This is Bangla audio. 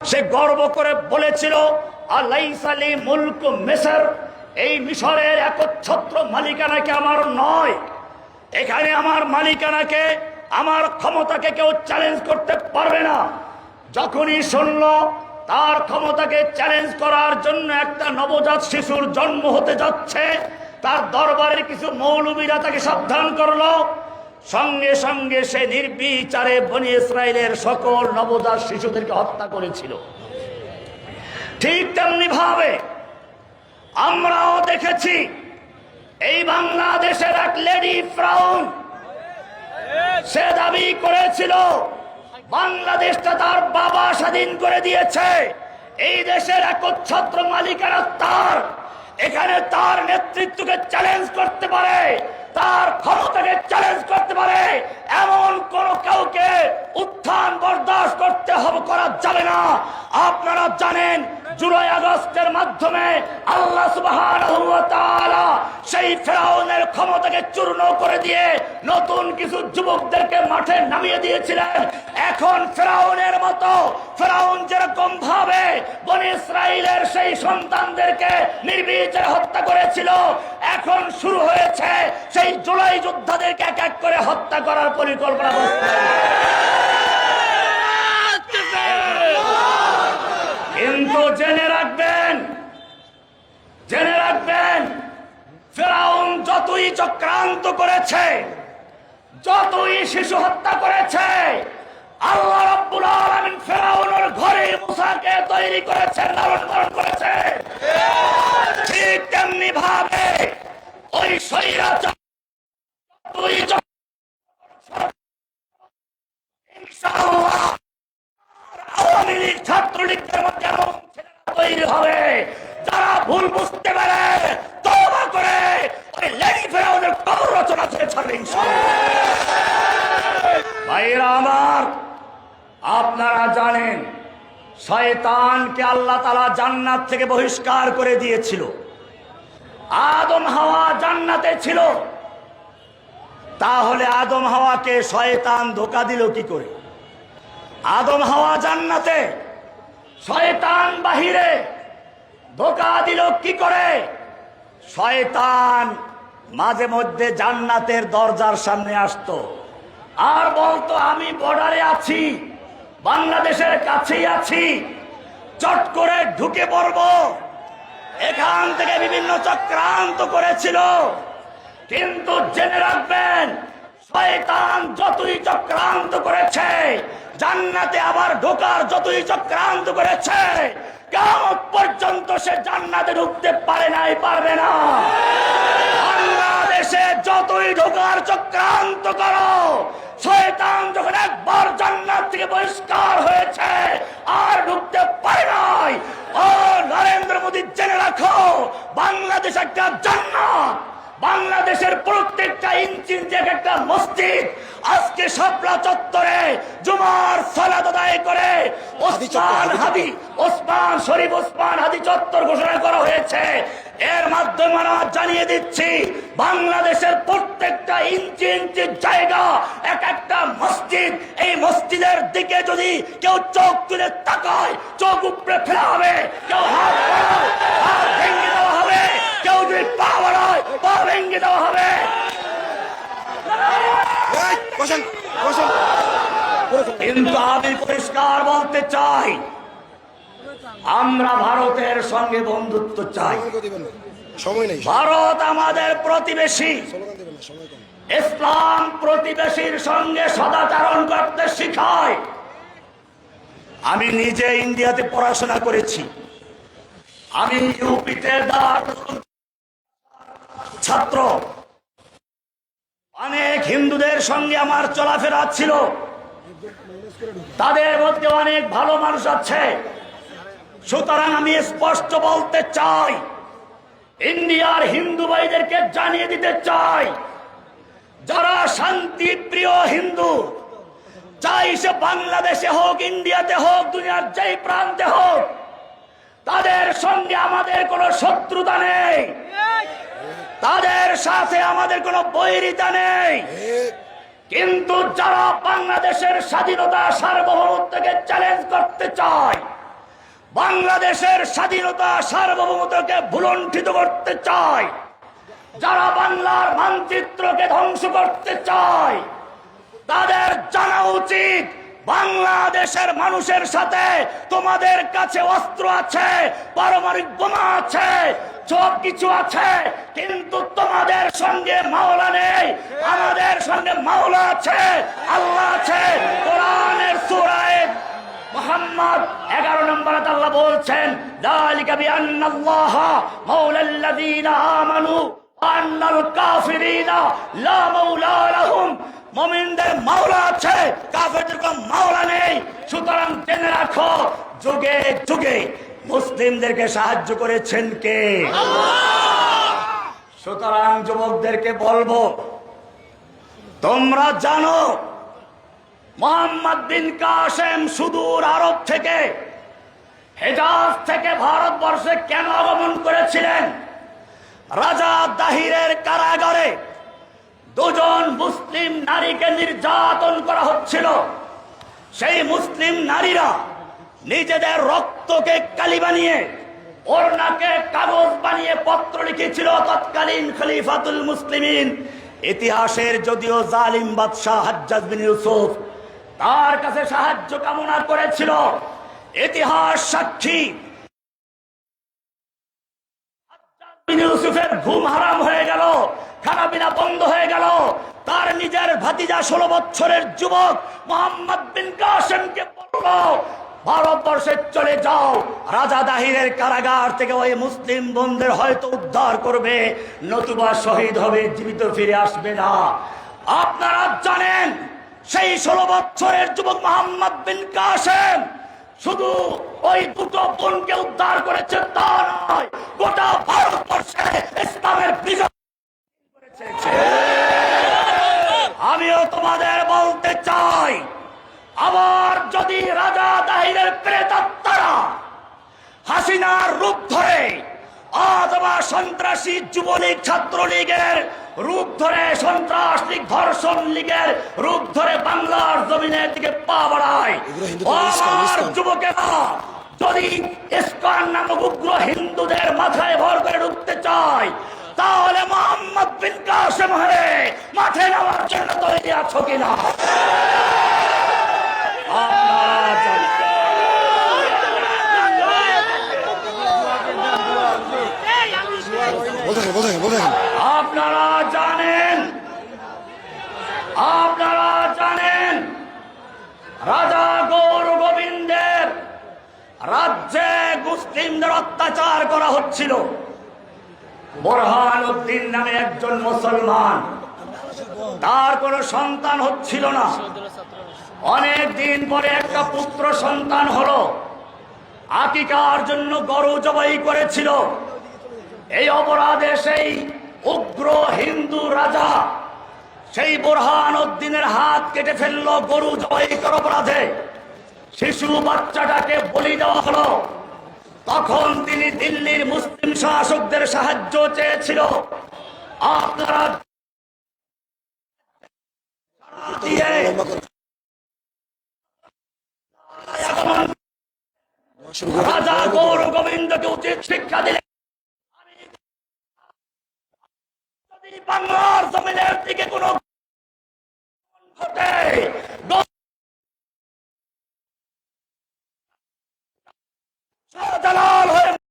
সে গর্ব করে বলেছিল আলাইসা লি মুলকু মিসর, এই মিশরের একচ্ছত্র মালিকানাকে আমার নয়, এখানে আমার মালিকানাকে, আমার ক্ষমতাকে কেউ চ্যালেঞ্জ করতে পারবে না। যখনই শুনল তার ক্ষমতাকে চ্যালেঞ্জ করার জন্য একটা নবজাত শিশুর জন্ম হতে যাচ্ছে, তার দরবারের কিছু মৌলবীরা তাকে সাবধান করলো। সঙ্গে সঙ্গে সে নির্বিচারে বনি ইসরাইলের সকল নবজাত শিশুদেরকে হত্যা করেছিল। ঠিক তেমনি ভাবে আমরাও দেখেছি এই বাংলাদেশের এক লেডি ফ্রাউন, সে দাবি করেছিল বাংলাদেশটা তার বাবা স্বাধীন করে দিয়েছে, এই দেশের একচ্ছত্র মালিকানা তার, এখানে তার নেতৃত্বকে চ্যালেঞ্জ করতে পারে, তার ক্ষমতাকে চ্যালেঞ্জ করতে পারে এমন কোন কাউকে উত্থান বরদাস্ত করতে হবে, করা যাবে না। আপনারা জানেন জুলাই আগস্টের মাধ্যমে আল্লাহ সুবহানাহু ওয়া তাআলা সেই ফেরাউনের ক্ষমতাকে চূর্ণ করে দিয়ে নতুন কিছু যুবকদেরকে মাঠে নামিয়ে দিয়েছিলেন। এখন ফেরাউনের মতো, ফেরাউন যেরকম ভাবে বনি ইসরাইলের সেই সন্তানদেরকে নির্বিচারে হত্যা করেছিল, এখন শুরু হয়েছে সেই জুলাই যোদ্ধাদেরকে এক এক করে হত্যা করার পরিকল্পনা। কিন্তু জেনে রাখবেন ফেরাউন যতই চক্রান্ত করেছে, যতই শিশু হত্যা করেছে, আল্লাহ রাব্বুল আলামিন ফেরাউনের ঘরে মুসাকে তৈরি করেছেন, লালন পালন করেছে। ঠিক তেমনি ভাবে ওই স্বৈরাচার ইনশাআল্লাহ আওয়ামী লীগ ছাত্রলীগের মধ্যে এমন ছেলেরা তৈরি হবে যারা ভুল বুঝতে পারে, তওবা করে ওই লেডি ফেরাউনের কবর রচনা করে ছাড়বে ইনশাআল্লাহ। ভাইরা আমার, আপনারা জানেন শয়তানকে আল্লাহ তাআলা জান্নাত থেকে বহিষ্কার করে দিয়েছিল। আদম হাওয়া জান্নাতে ছিল, তাহলে আদম হাওয়াকে শয়তান ধোঁকা দিল কি করে? আদম হাওয়া জান্নাতে, শয়তান বাহিরে, ধোঁকা দিল কি করে? শয়তান মাঝে মধ্যে জান্নাতের দরজার সামনে আসতো আর বলতো আমি বর্ডারে আছি, বাংলাদেশের কাছেই আছি, চট করে ঢুকে পড়ব। এখান থেকে বিভিন্ন চক্রান্ত করেছিল। কিন্তু জেনে রাখবেন শয়তান যতই চক্রান্ত করেছে, জান্নাতে আবার ঢোকার যতই চক্রান্ত করেছে, কিয়ামত পর্যন্ত সে জান্নাতে ঢুকতে পারে নাই, পারবে না। বাংলাদেশে যতই ঢোকার চক্রান্ত করো, শয়তান যখন একবার জান্নাত থেকে বহিষ্কার হয়েছে আর ঢুকতে পারে নাই। ও নরেন্দ্র মোদী, জেনে রাখো বাংলাদেশ একটা জান্নাত, বাংলাদেশের প্রত্যেকটা ইঞ্চি ইঞ্চি একটা মসজিদ। আজকে শাপলা চত্বরে জুমার সালাত আদায় করে ওসমান শরীফ ওসমান হাদি চত্বর ঘোষণা করা হয়েছে। এর মাধ্যমে আমরা জানিয়ে দিচ্ছি বাংলাদেশের প্রত্যেকটা ইঞ্চি ইঞ্চি জায়গা এক একটা মসজিদ। এই মসজিদের দিকে যদি কেউ চোখ তুলে তাকায়, চোখ উপরে ফেলা হবে, কেউ হাত ভেঙে দেওয়া হবে, কেউ যদি পা বাড়ায় পা ভেঙে দেওয়া হবে। কিন্তু আমি পরিষ্কার বলতে চাই, আমরা ভারতের সঙ্গে বন্ধুত্ব চাই। ভারত আমাদের প্রতিবেশী, ইসলাম প্রতিবেশীর সঙ্গে সদাচরণ করতে শিখায়। আমি নিজে ইন্ডিয়াতে পড়াশোনা করেছি, আমি ইউপিতে ছাত্র, অনেক হিন্দুদের সঙ্গে আমার চলাফেরা ছিল, তাদের মধ্যে অনেক ভালো মানুষ আছে। সুতরাং আমি স্পষ্ট বলতে চাই, ইন্ডিয়ার হিন্দু ভাইদেরকে জানিয়ে দিতে চাই, যারা শান্তি প্রিয় হিন্দু, চাই সে বাংলাদেশে হোক, ইন্ডিয়াতে হোক, দুনিয়ার যেই প্রান্তে হোক, তাদের সঙ্গে আমাদের কোনো শত্রুতা নেই, তাদের সাথে আমাদের কোনো বৈরিতা নেই। কিন্তু যারা বাংলাদেশের স্বাধীনতা সার্বভৌমত্বকে চ্যালেঞ্জ করতে চায়, বাংলাদেশের স্বাধীনতা সার্বভৌমত্বকে ভুলণ্ঠিত করতে চায়, যারা বাংলার মানচিত্রকে ধ্বংস করতে চায়, তাদের জানা উচিত বাংলাদেশের মানুষের সাথে তোমাদের কাছে অস্ত্র আছে, পারমাণবিক বোমা আছে, সব কিছু আছে, কিন্তু তোমাদের সঙ্গে মাওলা নেই। আমাদের সঙ্গে মাওলা আছে, আল্লাহ আছে। কোরআনের সূরা মুহাম্মদ 11 নম্বরে আল্লাহ বলছেন, যালিকা বিআন্নাল্লাহা মাওলাল্লাযীনা আমানু ওয়া আন্নাল কাফিরিনা লা মাওলা লাহুম। মুমিনদের মাওলা আছে, কাফেরদের কোনো মাওলা নেই। সুতরাং জেনে রাখো, যুগে যুগে মুসলিমদেরকে সাহায্য করেছেন কে? আল্লাহ। সুতরাং যুবকদেরকে বলবো, তোমরা জানো মোহাম্মদ বিন কাসেম সুদূর আরব থেকে, হেজাজ থেকে ভারতবর্ষে কেন আগমন করেছিলেন? রাজা দাহিরের কারাগারে দুজন মুসলিম নারীকে নির্যাতন করা হচ্ছিল। সেই মুসলিম নারীরা নিজেদের রক্তকে কালি বানিয়ে, ওড়নাকে কাগজ বানিয়ে পত্র লিখেছিল তৎকালীন খলিফাতুল মুসলিমিন, ইতিহাসের যদিও জালিম বাদশাহ হাজ্জাজ বিন ইউসুফ, তার কাছে সাহায্য কামনা করেছিল। ইতিহাস সাক্ষী, হাজ্জাজ বিন ইউসুফের ঘুম হারাম হয়ে গেল, খানা পিনা বন্ধ হয়ে গেল। তার নিজের ভাতিজা 16 বছরের যুবক মোহাম্মদ বিন কাসেমকে বলল, ভারতবর্ষে চলে যাও, রাজা দাহিরের কারাগার থেকে ওই মুসলিম বোনদের হয়তো উদ্ধার করবে, নতুবা শহীদ হবে, জীবিত ফিরে আসবে না। আপনারা জানেন সেই 16 বছরের যুবক মোহাম্মদ বিন কাসেম শুধু ওই দুটো বোনকে উদ্ধার করেছে তা নয়, গোটা ভারতবর্ষে ইসলামের বিজয় করেছে। আমিও তোমাদের বলতে চাই, আবার যদি রাজা দাহিরের প্রেতাত্মারা হাসিনার রূপ ধরে, অথবা সন্ত্রাসী যুবলীগ ছাত্রলীগের রূপ ধরে, সন্ত্রাস লীগ ধর্ষণ লীগের রূপ ধরে বাংলার জমিনের দিকে পা বাড়ায়, আমার যুবকেরা যদি ইসকন নামক উগ্র হিন্দুদের মাথায় ভর করে ঢুকতে চায়, তাহলে মোহাম্মদ বিন কাসেম হয়ে মাঠে নামার জন্য তৈরি আছো কিনা? আপনারা জানেন রাজা গৌর গোবিন্দের রাজ্যে মুসলিমদের অত্যাচার করা হচ্ছিল। বোরহান উদ্দিন নামে একজন মুসলমান, তার কোনো সন্তান হচ্ছিল না। অনেক দিন পরে একটা পুত্র সন্তান হলো, আকিকার জন্য গরু জবাই করেছিল। এই অপরাধে সেই উগ্র হিন্দু রাজা সেই বোরহান উদ্দিনের হাত কেটে ফেললো গরু জবাই করার অপরাধে। শিশু বাচ্চাটাকে বলি দেওয়া হলো। তখন তিনি দিল্লির মুসলিম শাসকদের সাহায্য চেয়েছিল। আপনারা রাজা গৌর গোবিন্দকে উচিত শিক্ষা দিলে, বাংলার জমিনের দিকে কোনো ঘটে